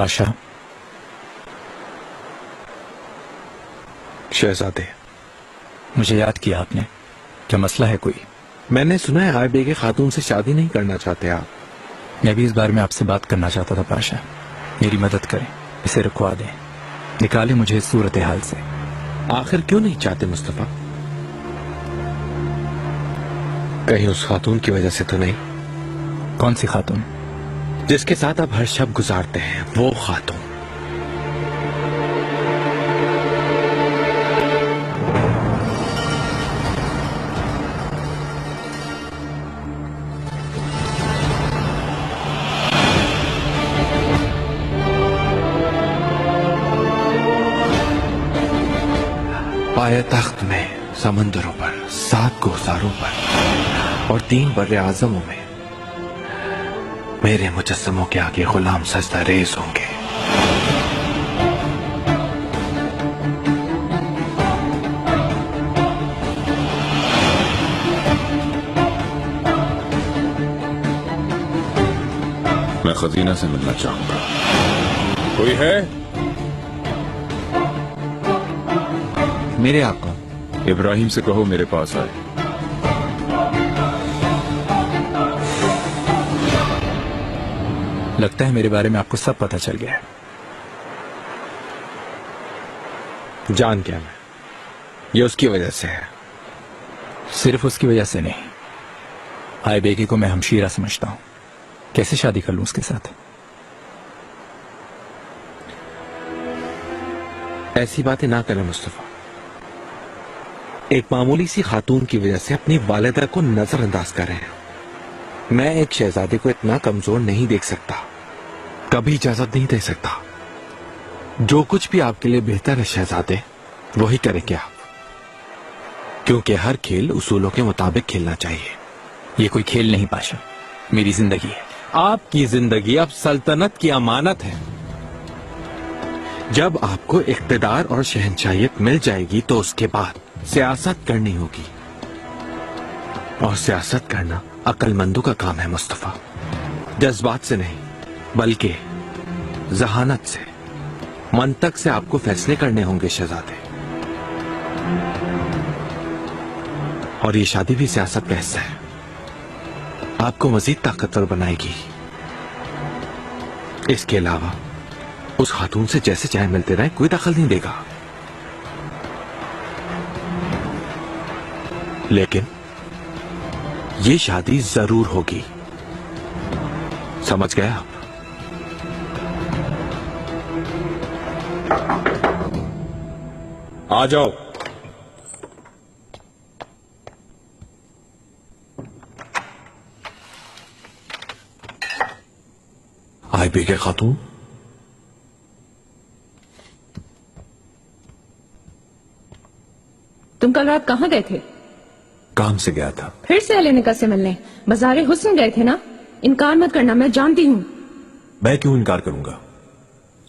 पाशा। शहजादे, मुझे याद किया आपने। क्या मसला है कोई? मैंने सुना है आयबे के खातून से शादी नहीं करना चाहते आप। मैं भी इस बारे में आपसे बात करना चाहता था पाशा। मेरी मदद करें, इसे रुकवा दें, निकालें मुझे इस सूरत हाल से। आखिर क्यों नहीं चाहते मुस्तफा? कहीं उस खातून की वजह से तो नहीं? कौन सी खातून? जिसके साथ आप हर शब गुजारते हैं, वो खातून। पाया तख्त में, समंदरों पर, 7 कोसारों पर और 3 बर्रे आजमों में मेरे मुजस्समों के आगे गुलाम सजदा रेज होंगे। मैं खजीना से मिलना चाहूंगा। कोई है? मेरे आका। इब्राहिम से कहो मेरे पास आए। लगता है मेरे बारे में आपको सब पता चल गया है। जान क्या मैं, ये उसकी वजह से है। सिर्फ उसकी वजह से नहीं, आय बेगी को मैं हमशीरा समझता हूं। कैसे शादी कर लूं उसके साथ? ऐसी बातें ना करें मुस्तफा। एक मामूली सी खातून की वजह से अपनी वालिदा को नजरअंदाज कर रहे हैं। मैं एक शहजादे को इतना कमजोर नहीं देख सकता, कभी इजाजत नहीं दे सकता। जो कुछ भी आपके लिए बेहतर है शहजादे, वही करेंगे आप, क्योंकि हर खेल उसूलों के मुताबिक खेलना चाहिए। ये कोई खेल नहीं पाशा, मेरी जिंदगी है। आपकी जिंदगी अब सल्तनत की अमानत है। जब आपको इख्तिदार और शहंशाहियत मिल जाएगी तो उसके बाद सियासत करनी होगी, और सियासत करना अक्लमंदों का काम है मुस्तफा। जज्बात से नहीं, बल्कि जहानत से, मंतक से आपको फैसले करने होंगे शहजादे। और ये शादी भी सियासत का हिस्सा है, आपको मजीद ताकतवर बनाएगी। इसके अलावा उस खातून से जैसे चाहे मिलते रहे, कोई दखल नहीं देगा। लेकिन ये शादी जरूर होगी, समझ गए आप? आ जाओ। आय बेगे खातून, तुम कल रात कहाँ गए थे? काम से गया था। फिर से अली निका से मिलने बाजारे हुस्न गए थे ना? इनकार मत करना, मैं जानती हूँ। मैं क्यों इनकार करूंगा?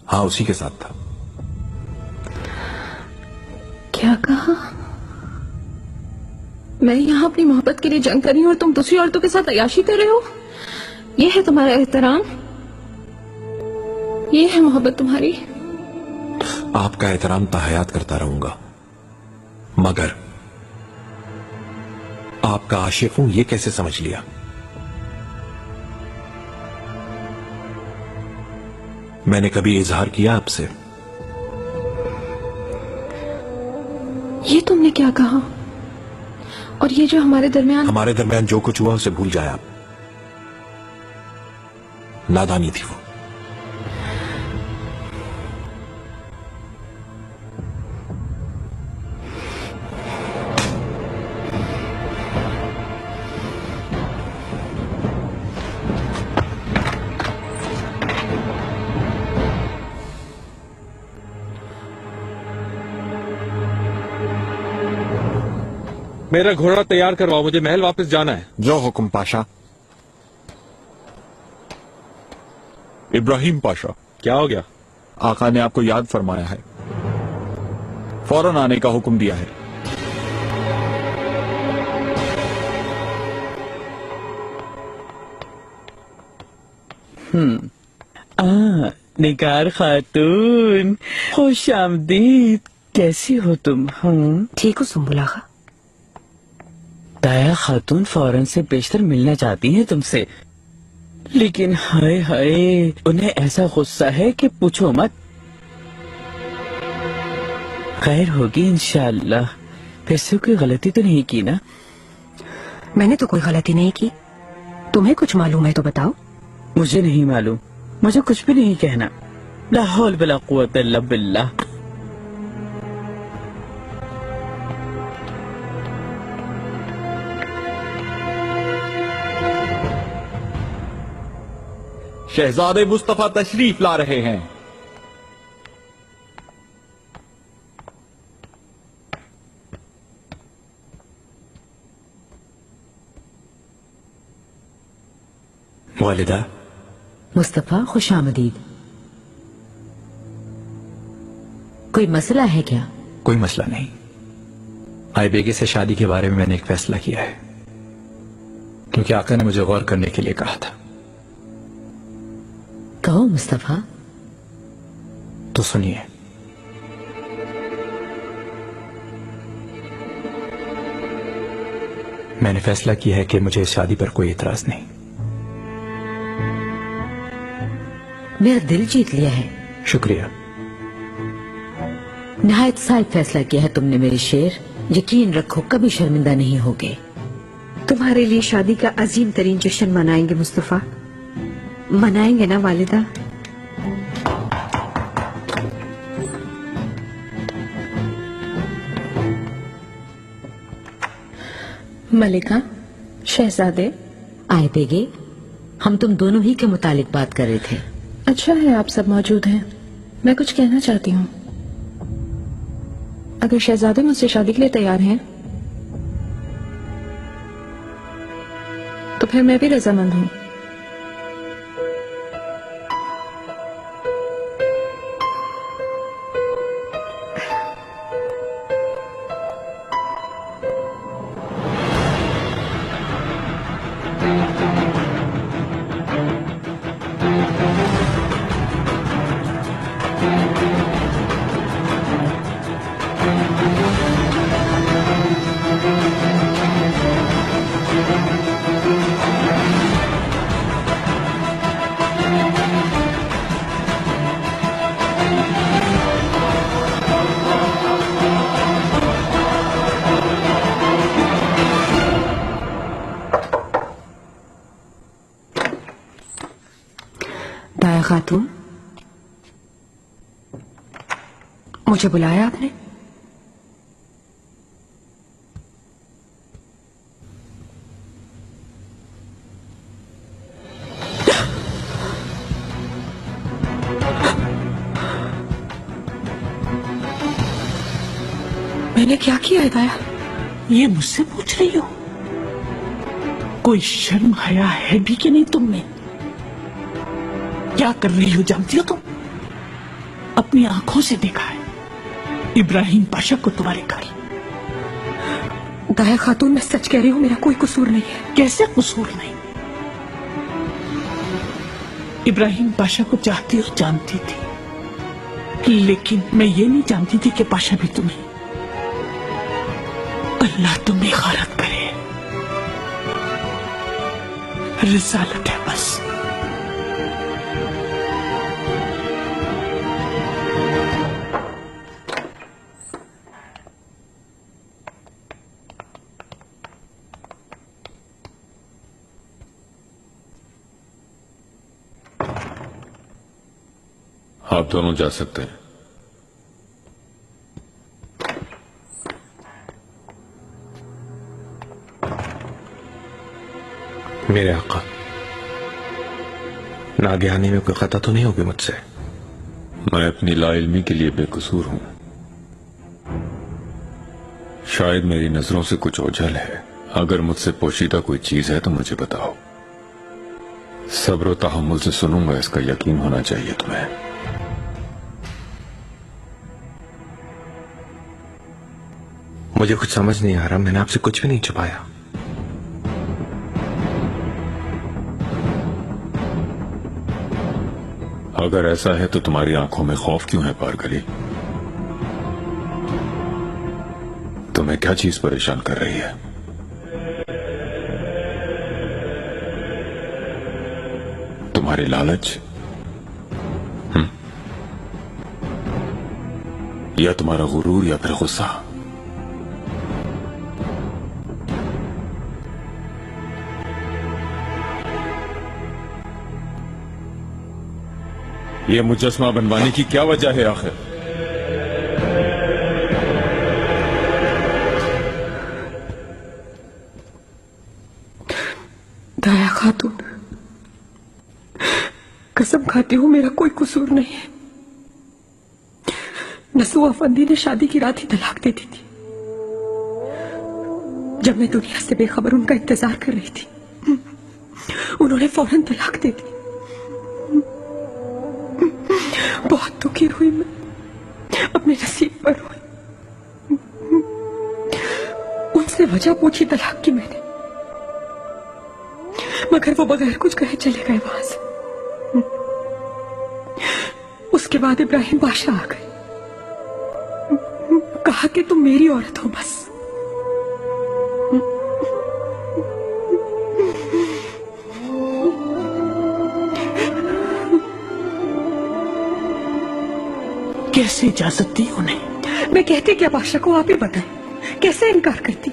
हाँ, उसी के साथ था। क्या कहा? मैं यहाँ अपनी मोहब्बत के लिए जंग कर रही हूँ और तुम दूसरी औरतों के साथ अय्याशी कर रहे हो? ये है तुम्हारा एहतराम? ये है मोहब्बत तुम्हारी? आपका एहतराम ताहयात करता रहूंगा, मगर आपका आशिक हूं ये कैसे समझ लिया? मैंने कभी इजहार किया आपसे? ये तुमने क्या कहा? और ये जो हमारे दरमियान जो कुछ हुआ उसे भूल जाए आप। नादानी थी वो। मेरा घोड़ा तैयार करवाओ, मुझे महल वापस जाना है। जो हुक्म पाशा। इब्राहिम पाशा। क्या हो गया? आका ने आपको याद फरमाया है, फौरन आने का हुक्म दिया है। निगार खातून, खुश आमदीद। कैसी हो तुम? हम ठीक हो सुम्बुल आगा? दाया खातून फौरन से बेशतर मिलना चाहती हैं तुमसे, लेकिन हाय हाय उन्हें ऐसा गुस्सा है कि पूछो मत। खैर होगी इंशाअल्लाह। फिर से कोई गलती तो नहीं की ना? मैंने तो कोई गलती नहीं की। तुम्हें कुछ मालूम है तो बताओ। मुझे नहीं मालूम, मुझे कुछ भी नहीं कहना। ला हौल वला कुव्वत इल्ला बिल्लाह। शहजादे मुस्तफा तशरीफ ला रहे हैं। वालिदा, मुस्तफा खुश आमदीद। कोई मसला है क्या? कोई मसला नहीं। आई बेगे से शादी के बारे में मैंने एक फैसला किया है, क्योंकि आका ने मुझे गौर करने के लिए कहा था। कहो मुस्तफा। तो सुनिए। मैंने फैसला किया है कि मुझे इस शादी पर कोई इतराज नहीं। मेरा दिल जीत लिया है। शुक्रिया। नहायत साफ फैसला किया है तुमने मेरे शेर। यकीन रखो कभी शर्मिंदा नहीं होगे। तुम्हारे लिए शादी का अजीम तरीन जश्न मनाएंगे मुस्तफा। मनाएंगे ना वालिदा? मलिका, शहजादे। आए बेगे, हम तुम दोनों ही के मुतालिक बात कर रहे थे। अच्छा है आप सब मौजूद हैं। मैं कुछ कहना चाहती हूँ। अगर शहजादे मुझसे शादी के लिए तैयार हैं तो फिर मैं भी रजामंद हूँ। दाया खातून, मुझे बुलाया आपने? मैंने क्या किया है दाया? ये मुझसे पूछ रही हो? कोई शर्म हया है भी कि नहीं तुम में? क्या कर रही हो जानती हो तुम? अपनी आंखों से देखा है इब्राहिम पाशा को तुम्हारे घर। दाया खातून, मैं सच कह रही हूँ, मेरा कोई कसूर नहीं है। कैसे कसूर नहीं? इब्राहिम पाशा को चाहती और जानती थी, लेकिन मैं ये नहीं जानती थी कि पाशा भी तुम्हें। अल्लाह तुम्हें खारत करे। रिसालत है बस। आप दोनों जा सकते हैं। मेरे आका, नागहानी में कोई खता तो नहीं होगी मुझसे? मैं अपनी लाइल्मी के लिए बेकसूर हूं। शायद मेरी नजरों से कुछ ओझल है। अगर मुझसे पोशीदा कोई चीज है तो मुझे बताओ। सब्र व तहम्मुल से सुनूंगा, इसका यकीन होना चाहिए तुम्हें। मुझे कुछ समझ नहीं आ रहा। मैंने आपसे कुछ भी नहीं छुपाया। अगर ऐसा है तो तुम्हारी आंखों में खौफ क्यों है पारगली? तुम्हें क्या चीज परेशान कर रही है? तुम्हारी लालच? या तुम्हारा गुरूर या फिर गुस्सा? ये मुजस्मा बनवाने की क्या वजह है आखिर? दया खातून, कसम खाती हूँ मेरा कोई कसूर नहीं है। नसू अफंदी ने शादी की रात ही तलाक दे दी थी, जब मैं दुनिया से बेखबर उनका इंतजार कर रही थी। उन्होंने फौरन तलाक दे दी। बहुत दुखी हुई मैं, अपने नसीब पर हुई। उनसे वजह पूछी तलाक की मैंने, मगर वो बगैर कुछ कहे चले गए वहां से। उसके बाद इब्राहिम बादशाह आ गए, कहा कि तुम मेरी औरत हो बस। कैसे इजाजत दी उन्हें? मैं कहती क्या बादशाह को, आप ही बताएं, कैसे इनकार करती?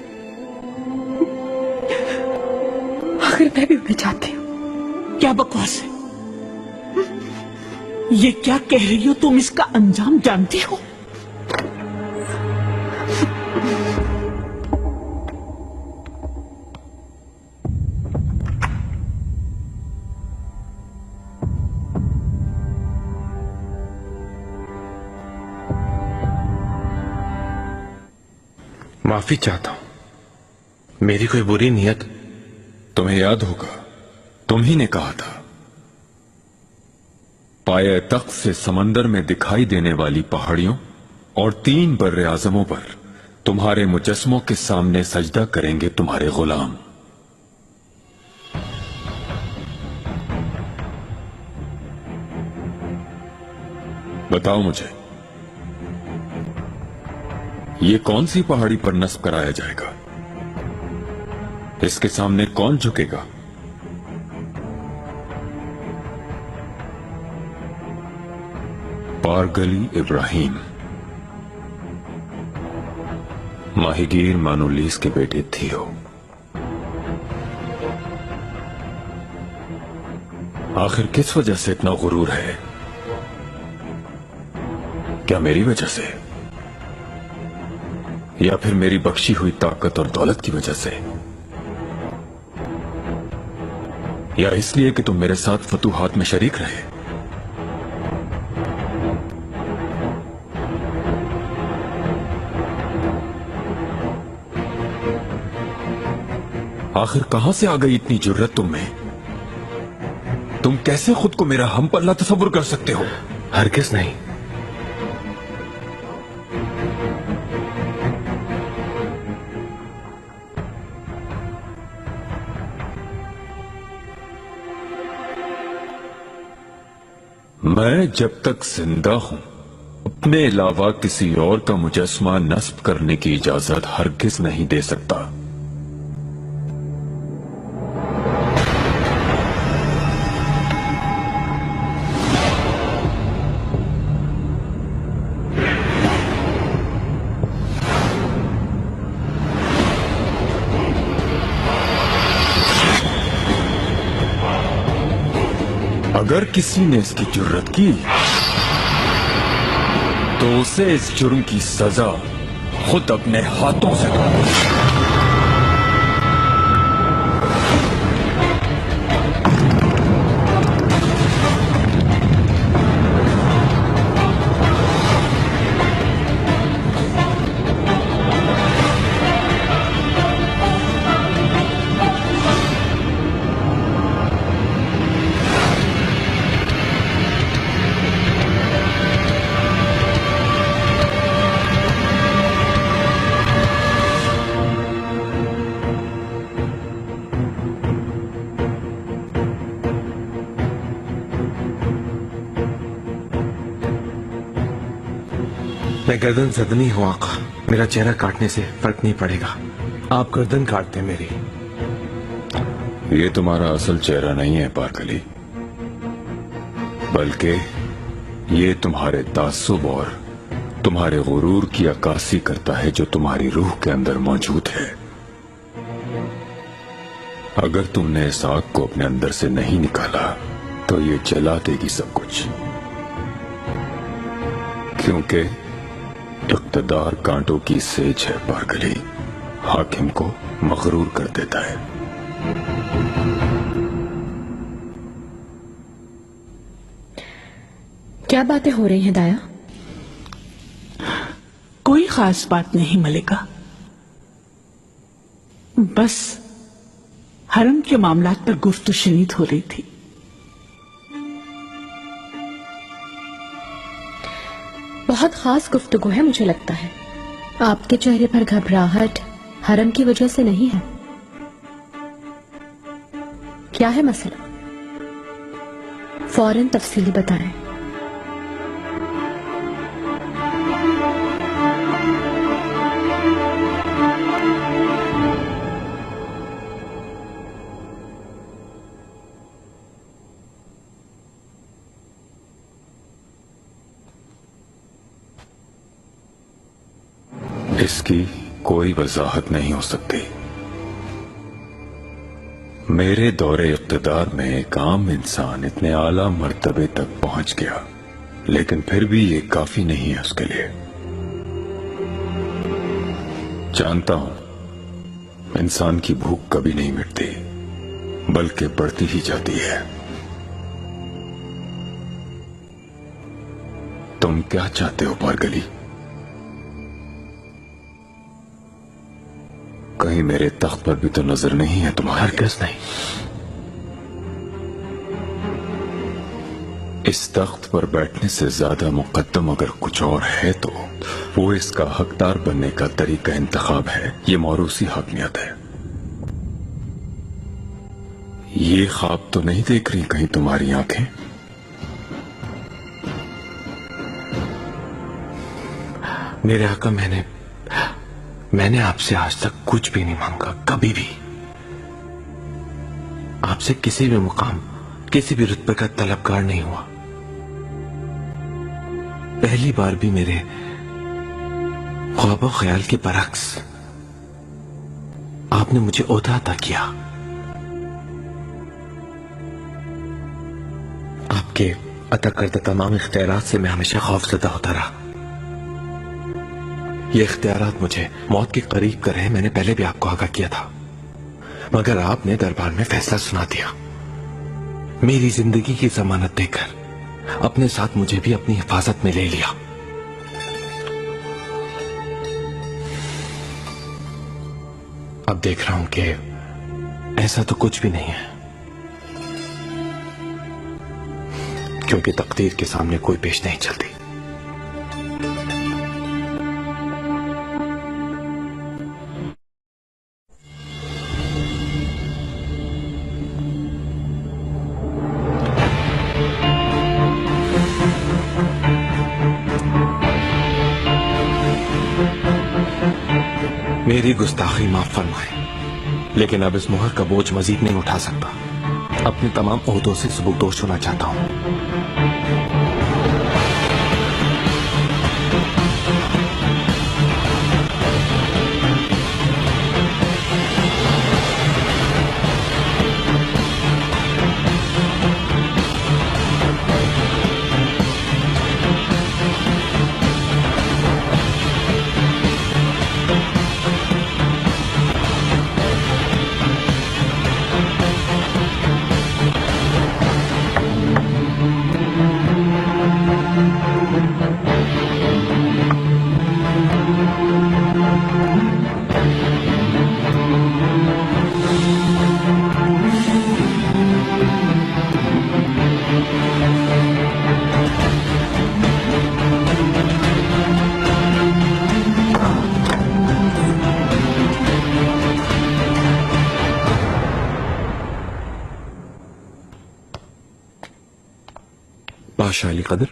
आखिर मैं भी उन्हें चाहती हूँ। क्या बकवास है ये? क्या कह रही हो तुम? इसका अंजाम जानती हो? माफी चाहता हूं, मेरी कोई बुरी नियत। तुम्हें याद होगा, तुम ही ने कहा था, पाए तख्त से समंदर में दिखाई देने वाली पहाड़ियों और 3 बर्रे आजमों पर तुम्हारे मुजस्मों के सामने सजदा करेंगे तुम्हारे गुलाम। बताओ मुझे, ये कौन सी पहाड़ी पर नस्ब कराया जाएगा? इसके सामने कौन झुकेगा? पारगली इब्राहिम, माहिगीर मानुलीस के बेटे थियो। आखिर किस वजह से इतना गुरूर है? क्या मेरी वजह से, या फिर मेरी बख्शी हुई ताकत और दौलत की वजह से, या इसलिए कि तुम मेरे साथ फतूहात में शरीक रहे? आखिर कहां से आ गई इतनी जुर्रत तुम में? तुम कैसे खुद को मेरा हम पल्ला तस्वुर कर सकते हो? हरगिज नहीं। मैं जब तक जिंदा हूं, अपने अलावा किसी और का मुजस्मा नस्ब करने की इजाजत हरगिज नहीं दे सकता। अगर किसी ने इसकी जुर्रत की तो उसे इस जुर्म की सजा खुद अपने हाथों से दे। मैं गर्दन सदनी हूँ आका, मेरा चेहरा काटने से फर्क नहीं पड़ेगा। आप गर्दन काटते मेरी। ये तुम्हारा असल चेहरा नहीं है पारकली, बल्कि ये तुम्हारे तासुब और तुम्हारे गुरूर की अक्कासी करता है जो तुम्हारी रूह के अंदर मौजूद है। अगर तुमने इस आग को अपने अंदर से नहीं निकाला तो ये जला देगी सब कुछ, क्योंकि इक़्तिदार कांटों की सेज है पारकली, हाकिम को मगरूर कर देता है। क्या बातें हो रही हैं दाया? कोई खास बात नहीं मलिका, बस हरम के मामलात पर गुफ्तगू शनीद हो रही थी। बहुत खास गुफ्तगू है मुझे लगता है। आपके चेहरे पर घबराहट हरम की वजह से नहीं है। क्या है मसला? फौरन तफसीली बताएं। इसकी कोई वजाहत नहीं हो सकती। मेरे दौरे इक़्तिदार में एक आम इंसान इतने आला मर्तबे तक पहुंच गया, लेकिन फिर भी ये काफी नहीं है उसके लिए। जानता हूं इंसान की भूख कभी नहीं मिटती, बल्कि बढ़ती ही जाती है। तुम क्या चाहते हो पारगली? कहीं मेरे तख्त पर भी तो नजर नहीं है तुम्हारी? हरगिज़ नहीं। इस तख्त पर बैठने से ज्यादा मुकद्दम अगर कुछ और है तो वो इसका हकदार बनने का तरीका इंतखाब है। ये मौरूसी हकमियत है। ये ख्वाब तो नहीं देख रही कहीं तुम्हारी आंखें? मेरे आका, मैंने आपसे आज तक कुछ भी नहीं मांगा, कभी भी। आपसे किसी भी मुकाम, किसी भी रुतबे का तलबगार नहीं हुआ। पहली बार भी मेरे ख्वाब ख्याल के बरक्स आपने मुझे ओहदा अता किया। आपके अता करदा तमाम इख्तियारात से मैं हमेशा खौफजदा होता रहा। ये इख्तियारात मुझे मौत के करीब कर रहे हैं, मैंने पहले भी आपको आगाह किया था, मगर आपने दरबार में फैसला सुना दिया। मेरी जिंदगी की जमानत देकर अपने साथ मुझे भी अपनी हिफाजत में ले लिया। अब देख रहा हूं कि ऐसा तो कुछ भी नहीं है, क्योंकि तकदीर के सामने कोई पेश नहीं चलती। मेरी गुस्ताखी माफ फरमाए, लेकिन अब इस मुहर का बोझ मजीद नहीं उठा सकता। अपने तमाम ओहदों से सुबुकदोश होना चाहता हूं। बादशाह अली कदर,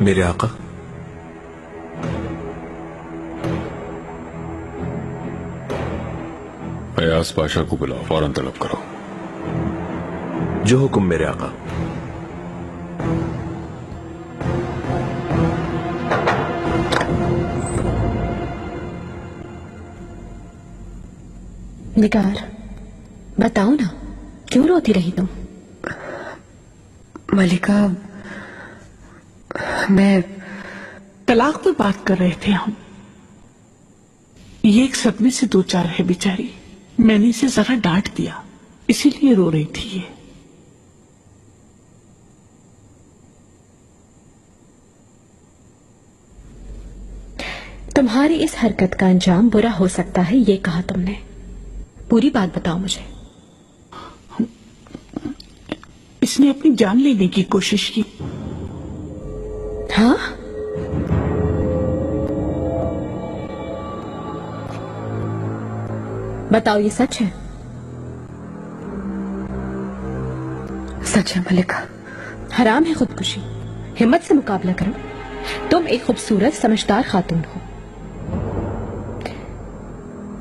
मेरे आका, फयाज पाशा को बुलाओ, फौरन तलब करो। जो हुक्म मेरे आका। निगार, बताओ ना, क्यों रोती रही तुम? मलिका, मैं तलाक पे बात कर रहे थे हम। ये एक सदमे से दो चार है बेचारी। मैंने इसे जरा डांट दिया, इसीलिए रो रही थी ये। तुम्हारी इस हरकत का अंजाम बुरा हो सकता है, ये कहा तुमने। पूरी बात बताओ मुझे। इसने अपनी जान लेने की कोशिश की। हाँ? बताओ, ये सच है? सच है मलिका। हराम है खुदकुशी। हिम्मत से मुकाबला करो। तुम एक खूबसूरत समझदार खातून हो।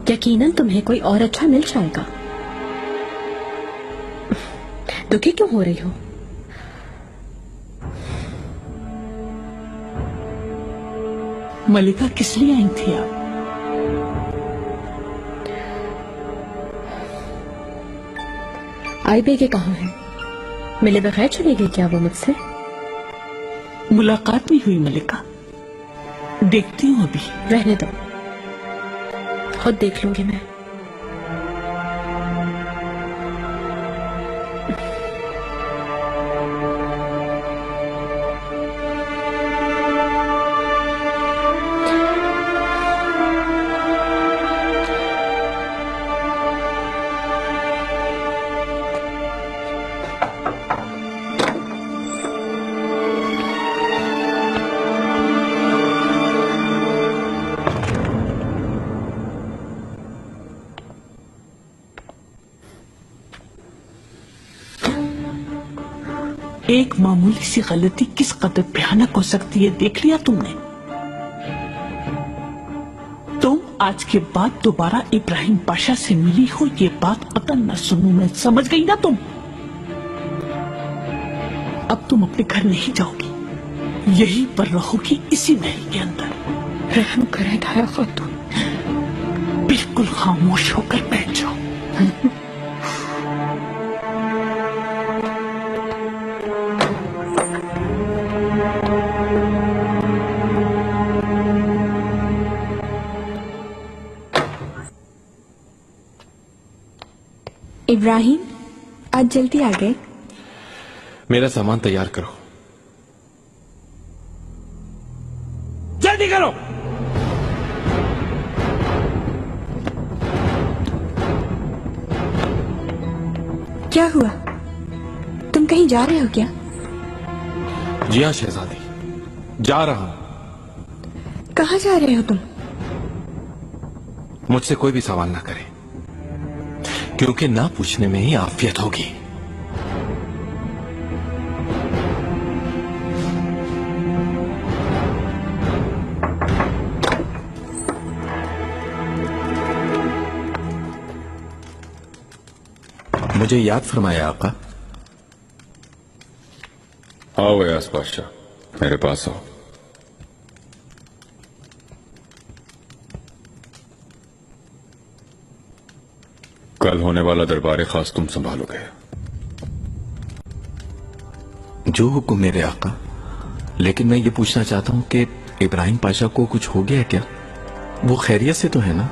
यकीनन तुम्हें कोई और अच्छा मिल जाएगा। दुखी क्यों हो रही हो? मलिका, किस लिए आई थी आप? आई बेगे कहाँ है? मिले बगैर चली गई क्या वो मुझसे? मुलाकात नहीं हुई मलिका। देखती हूँ अभी। रहने दो, खुद देख लूंगी मैं। एक मामूली सी गलती किस कदर भयानक हो सकती है, देख लिया तुमने? तुम आज के बाद दोबारा इब्राहिम पाशा से मिली हो, ये बात कतई न सुनूं मैं। समझ गई ना तुम? अब तुम अपने घर नहीं जाओगी, यहीं पर रहोगी, इसी महल के अंदर। रहम करें धाया खातून। बिल्कुल खामोश होकर बैठ जाओ। इब्राहिम, आज जल्दी आ गए। मेरा सामान तैयार करो। जल्दी करो। क्या हुआ? तुम कहीं जा रहे हो क्या? जी हाँ शहजादी, जा रहा हूं। कहाँ जा रहे हो तुम? मुझसे कोई भी सवाल ना करे, क्योंकि ना पूछने में ही आफियत होगी। मुझे याद फरमाया आका। आओ फयाज पाशा, मेरे पास आओ। कल होने वाला दरबार खास तुम संभालोगे। जो हुक्म मेरे आका। लेकिन मैं ये पूछना चाहता हूं कि इब्राहिम पाशा को कुछ हो गया है क्या? वो खैरियत से तो है ना?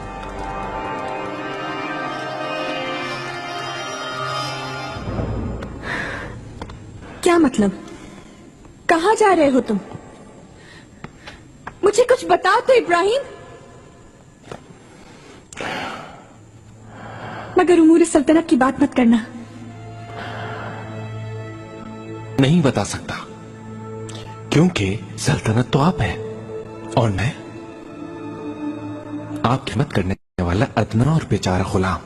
क्या मतलब? कहाँ जा रहे हो तुम? मुझे कुछ बताओ तो इब्राहिम। मगर उमूर सल्तनत की बात मत करना। नहीं बता सकता, क्योंकि सल्तनत तो आप हैं और मैं आपकी खिदमत करने वाला अदना और बेचारा गुलाम।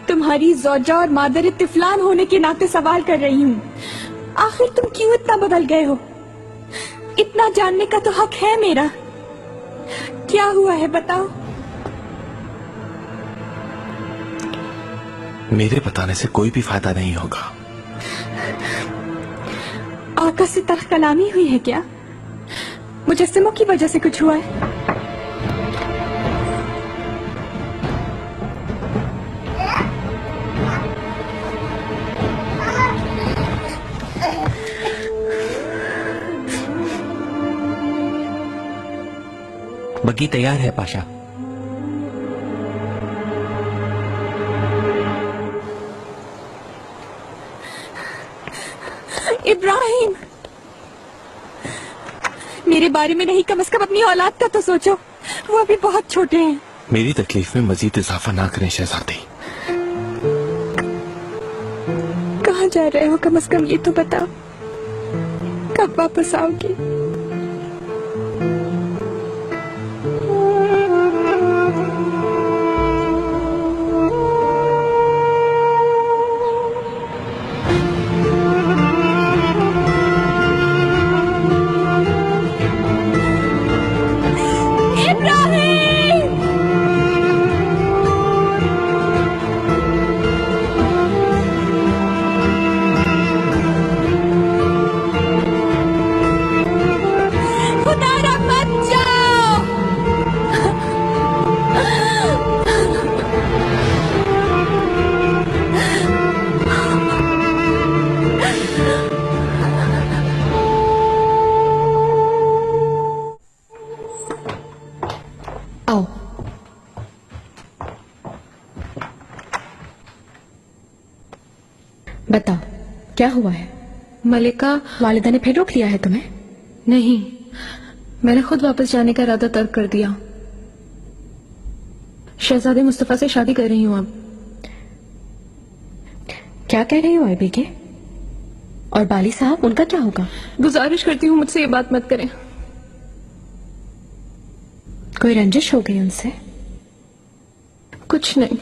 तुम्हारी ज़ौजा और मादर तिफलान होने के नाते सवाल कर रही हूँ। आखिर तुम क्यों इतना बदल गए हो? इतना जानने का तो हक है मेरा। क्या हुआ है बताओ। मेरे बताने से कोई भी फायदा नहीं होगा। आका से तल्ख कलामी हुई है क्या? मुजस्सिमों की वजह से कुछ हुआ है? बग्गी तैयार है पाशा। इब्राहिम, मेरे बारे में नहीं, कम से कम अपनी औलाद का तो सोचो। वो अभी बहुत छोटे हैं। मेरी तकलीफ में मजीद इजाफा ना करें शहजादी। कहाँ जा रहे हो? कम से कम ये तो बताओ, कब वापस आओगे? आओ। बताओ क्या हुआ है? मलिका, वालिदा ने फिर रोक लिया है तुम्हें? नहीं, मैंने खुद वापस जाने का इरादा तर्क कर दिया। शहजादे मुस्तफा से शादी कर रही हूँ अब। क्या कह रही हो आईबी के? और बाली साहब, उनका क्या होगा? गुजारिश करती हूँ मुझसे ये बात मत करें। कोई रंजिश हो गई उनसे? कुछ नहीं,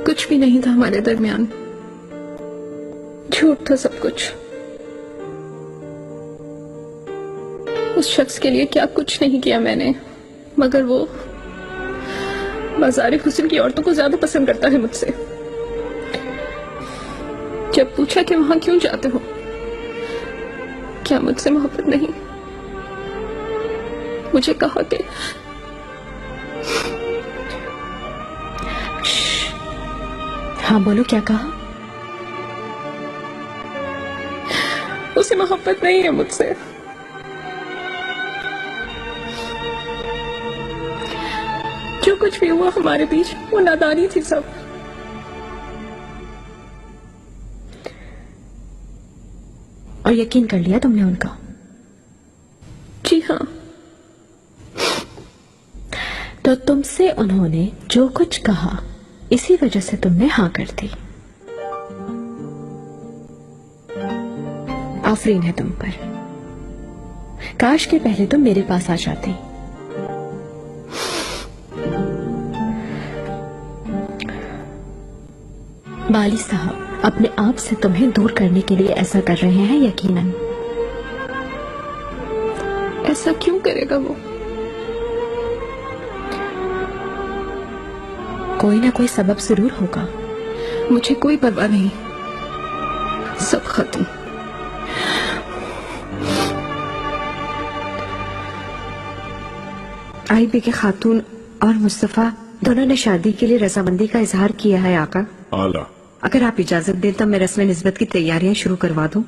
कुछ भी नहीं था हमारे दरमियान। झूठ था सब कुछ। उस शख्स के लिए क्या कुछ नहीं किया मैंने, मगर वो बाज़ार हुस्न की औरतों को ज्यादा पसंद करता है मुझसे। जब पूछा कि वहां क्यों जाते हो, क्या मुझसे मोहब्बत नहीं, मुझे कहा कि हाँ बोलो, क्या कहा? उसे मोहब्बत नहीं है मुझसे। जो कुछ भी हुआ हमारे बीच वो नादानी थी सब। और यकीन कर लिया तुमने उनका? जी हाँ। तो तुमसे उन्होंने जो कुछ कहा, इसी वजह से तुमने हाँ कर दी। आफरीन है तुम पर। काश के पहले तुम मेरे पास आ जाती। बाली साहब अपने आप से तुम्हें दूर करने के लिए ऐसा कर रहे हैं यकीनन। ऐसा क्यों करेगा वो? कोई ना कोई सबब जरूर होगा। मुझे कोई परवाह नहीं, सब खत्म। आईबी के खातून और मुस्तफा दोनों ने शादी के लिए रजामंदी का इजहार किया है आका। आला, अगर आप इजाजत दें तो मैं रस्म निस्बत की तैयारियां शुरू करवा दूं।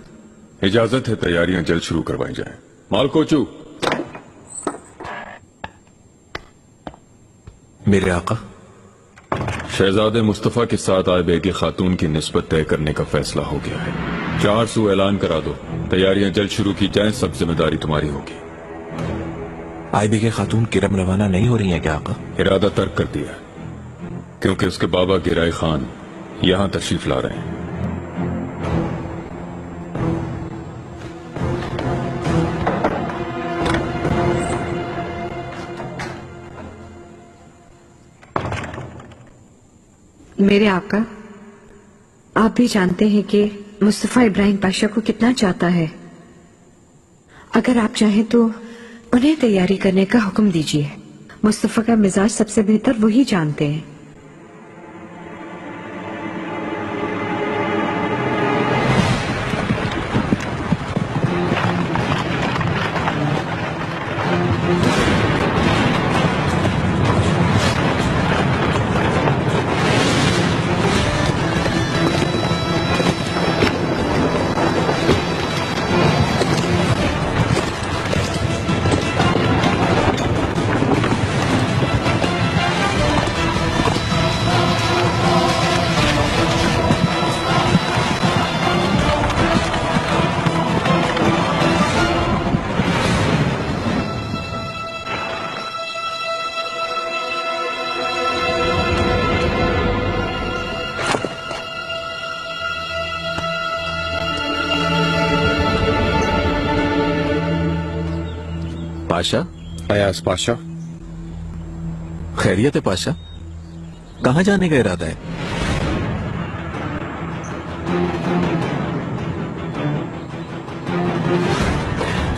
इजाजत है, तैयारियां जल्द शुरू करवाई जाएं। मालकोचू। मेरे आका, शहजादे मुस्तफा के साथ आए की खातून की निस्बत तय करने का फैसला हो गया है। 400 ऐलान करा दो, तैयारियां जल्द शुरू की जाएं, सब जिम्मेदारी तुम्हारी होगी। आईबी के खातून किरम रवाना नहीं हो रही है क्या आका? इरादा तर्क कर दिया, क्योंकि उसके बाबा गिराई खान यहां तशरीफ ला रहे हैं। मेरे आका, आप भी जानते हैं कि मुस्तफा इब्राहिम पाशा को कितना चाहता है। अगर आप चाहें तो उन्हें तैयारी करने का हुक्म दीजिए। मुस्तफा का मिजाज सबसे बेहतर वही जानते हैं। पाशा, अयाज पाशा। खैरियत है पाशा? कहाँ जाने का इरादा है?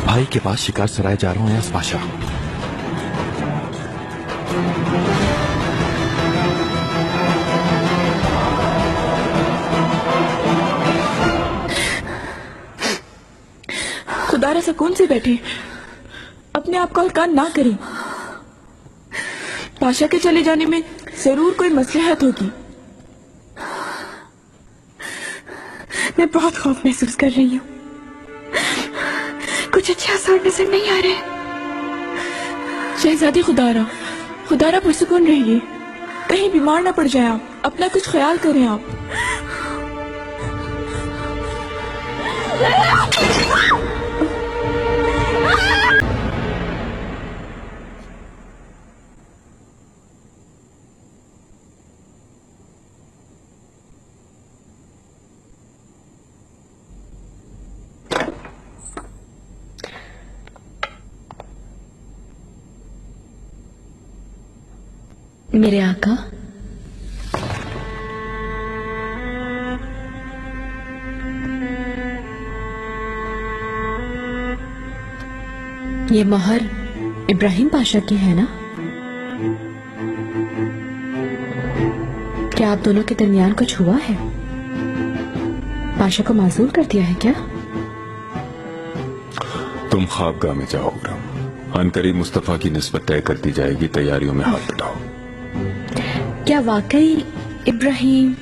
भाई के पास शिकार सराय जा रहा हूं अयाज पाशा। खुदारा सुकून से बैठे, अपने आप को हल्का ना करें। पाशा के चले जाने में जरूर कोई मसलहत होगी। मैं बहुत खौफ महसूस कर रही हूँ। कुछ अच्छे आसार नजर नहीं आ रहे। शहजादी खुदारा पुरसुकून रहिए, कहीं बीमार ना पड़ जाए। आप अपना कुछ ख्याल करें। आप मेरे आका, ये मोहर इब्राहिम पाशा की है ना? क्या आप दोनों के दरमियान कुछ हुआ है? पाशा को माजूल कर दिया है क्या? तुम ख्वाबगाह में जाओ हुर्रम। अनकरीब मुस्तफा की निस्बत तय कर दी जाएगी। तैयारियों में हाथ बटाओ। क्या वाकई इब्राहिम?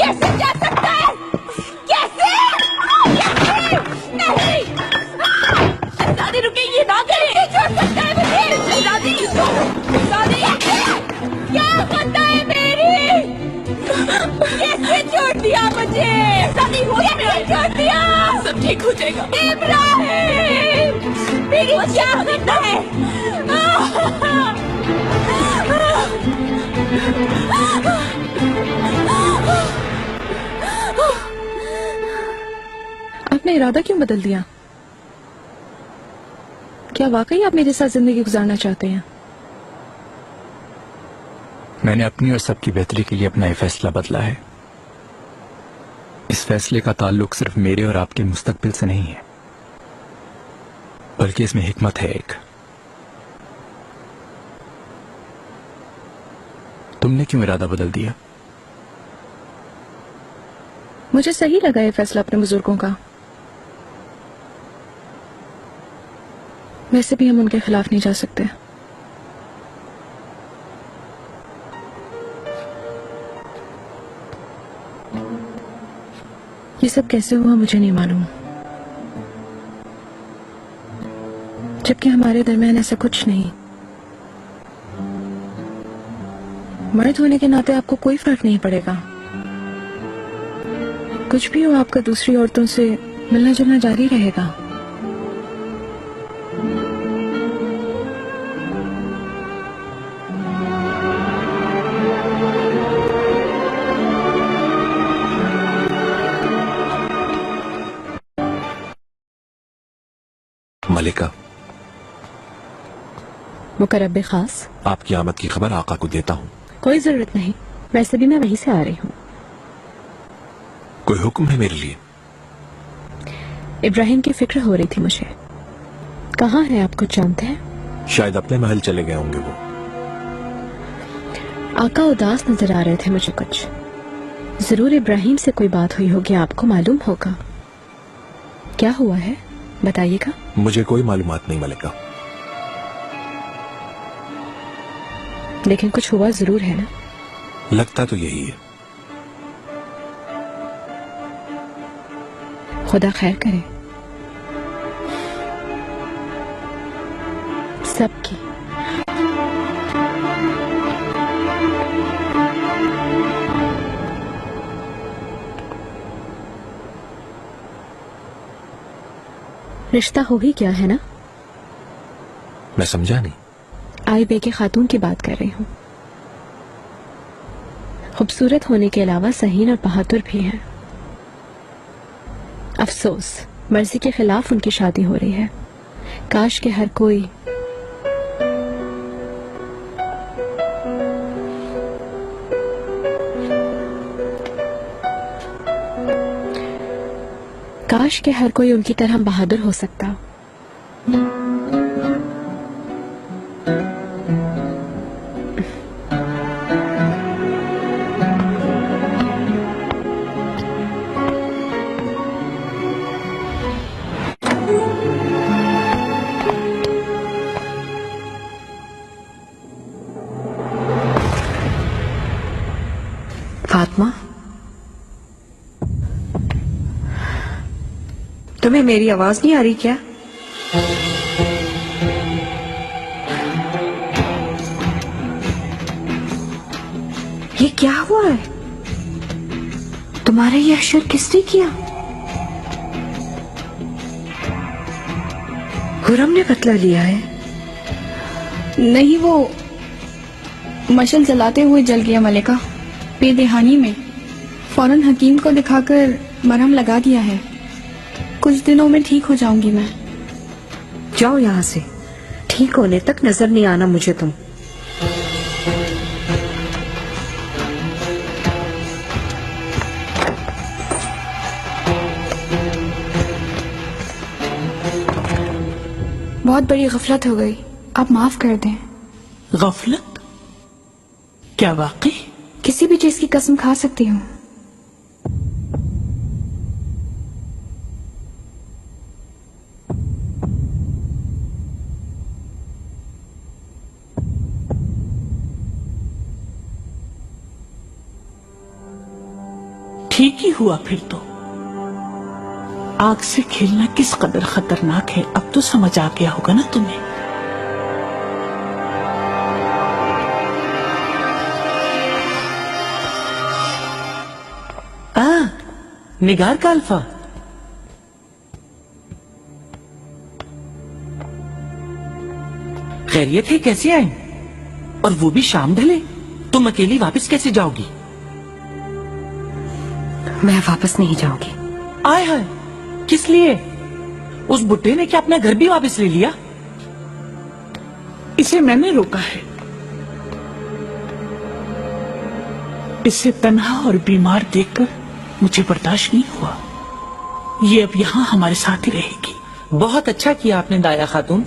कैसे जा सकता है? कैसे? नहीं, शहजादी रुके, ये ना करे। छोड़ सकता है मुझे? शहजादी क्या होता है मेरी? कैसे छोड़ दिया मुझे? शहजादी हो या नहीं छोड़ दिया? सब ठीक हो जाएगा। इब्राहिम, मेरी क्या होता है? आपने इरादा क्यों बदल दिया? क्या वाकई आप मेरे साथ जिंदगी गुजारना चाहते हैं? मैंने अपनी और सबकी बेहतरी के लिए अपना ये फैसला बदला है। इस फैसले का ताल्लुक सिर्फ मेरे और आपके मुस्तकबिल से नहीं है, बल्कि इसमें हिकमत है एक। तुमने क्यों इरादा बदल दिया? मुझे सही लगा ये फैसला अपने बुजुर्गों का। वैसे भी हम उनके खिलाफ नहीं जा सकते। ये सब कैसे हुआ मुझे नहीं मालूम, जबकि हमारे दरमियान ऐसा कुछ नहीं। मर्द होने के नाते आपको कोई फर्क नहीं पड़ेगा। कुछ भी हो, आपका दूसरी औरतों से मिलना जुलना जारी रहेगा। मलिका, मुकर्रब खास, आपकी आमद की खबर आका को देता हूँ। कोई जरूरत नहीं, वैसे भी मैं वहीं से आ रही हूँ। कोई हुक्म है मेरे लिए? इब्राहिम की फिक्र हो रही थी मुझे। कहाँ है आप कुछ जानते हैं? शायद अपने महल चले गए होंगे वो। आका उदास नजर आ रहे थे मुझे कुछ। जरूर इब्राहिम से कोई बात हुई होगी, आपको मालूम होगा। क्या हुआ है बताइएगा। मुझे कोई मालूमात नहीं मलिका। लेकिन कुछ हुआ जरूर है ना? लगता तो यही है। खुदा खैर करे सबकी। रिश्ता हो ही गया है ना? मैं समझा नहीं। आई बेके खातून की बात कर रही हूँ। खूबसूरत होने के अलावा सहीन और बहादुर भी हैं। अफसोस मर्जी के खिलाफ उनकी शादी हो रही है। काश के हर कोई उनकी तरह बहादुर हो सकता। फातिमा, तुम्हें मेरी आवाज नहीं आ रही क्या? ये क्या हुआ है? तुम्हारा ये अशर किसने किया? खुरम ने बदला लिया है? नहीं, वो मशल जलाते हुए जल गया मलिका, बेदहानी में। फौरन हकीम को दिखाकर मरहम लगा दिया है। कुछ दिनों में ठीक हो जाऊंगी मैं। जाओ यहाँ से, ठीक होने तक नजर नहीं आना मुझे तुम। बहुत बड़ी गफलत हो गई, आप माफ कर दें। गफलत? क्या वाकई? किसी भी चीज की कसम खा सकती हूँ। ठीक ही हुआ फिर तो। आग से खेलना किस कदर खतरनाक है अब तो समझ आ गया होगा ना तुम्हें। निगार का अल्फा, खैरियत है? कैसे आए? और वो भी शाम ढले? तुम अकेली वापस कैसे जाओगी? मैं वापस नहीं जाऊंगी। आए हाय, किस लिए? उस बुड्ढे ने क्या अपना घर भी वापस ले लिया? इसे मैंने रोका है। इसे तन्हा और बीमार देखकर मुझे बर्दाश्त नहीं हुआ। ये अब यहाँ हमारे साथ ही रहेगी। बहुत अच्छा किया आपने दाया खातून।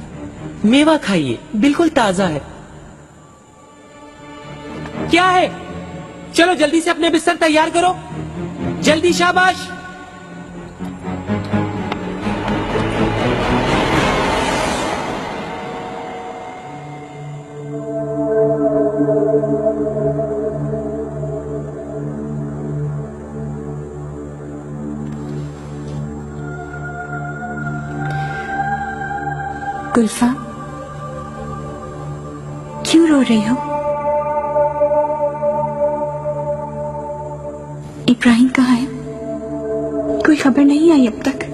मेवा खाइए, बिल्कुल ताजा है। क्या है? चलो जल्दी से अपने बिस्तर तैयार करो, जल्दी, शाबाश। गुल्फा, क्यों रो रही हो? इब्राहिम कहाँ है? कोई खबर नहीं आई अब तक।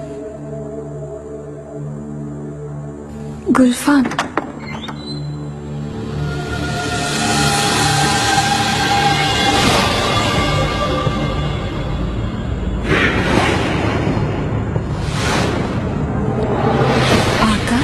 गुल्फान, आका,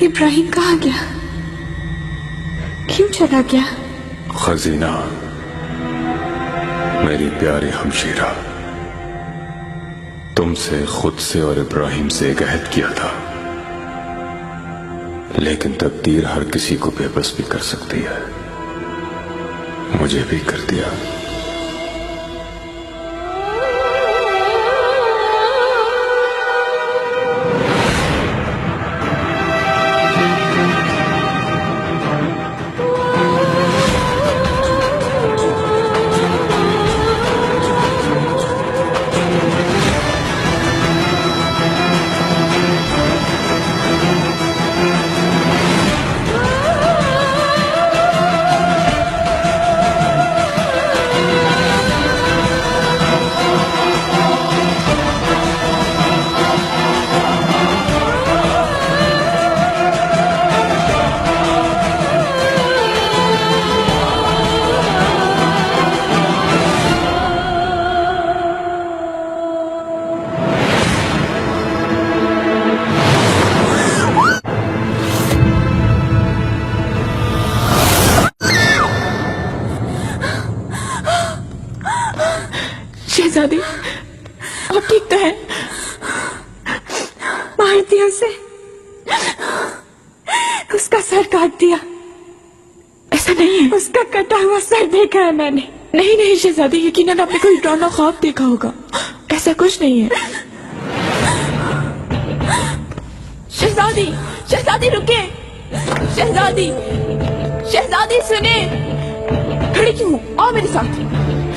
इब्राहिम कहाँ गया? क्यों चला गया? खजीना, मेरी प्यारी हमशीरा, तुमसे, खुद से और इब्राहिम से एक अहद किया था, लेकिन तकदीर हर किसी को बेबस भी कर सकती है। मुझे भी कर दिया। शहजादी, आप ठीक तो है? मार दिया उसे, उसका सर काट दिया। ऐसा नहीं है, उसका कटा हुआ सर देखा है मैंने। नहीं नहीं शहजादी, यकीनन आपने कोई डरावना ख्वाब देखा होगा। ऐसा कुछ नहीं है। शहजादी, शहजादी रुके, शहजादी, शहजादी सुने। खड़ी क्यों? आओ मेरे साथ।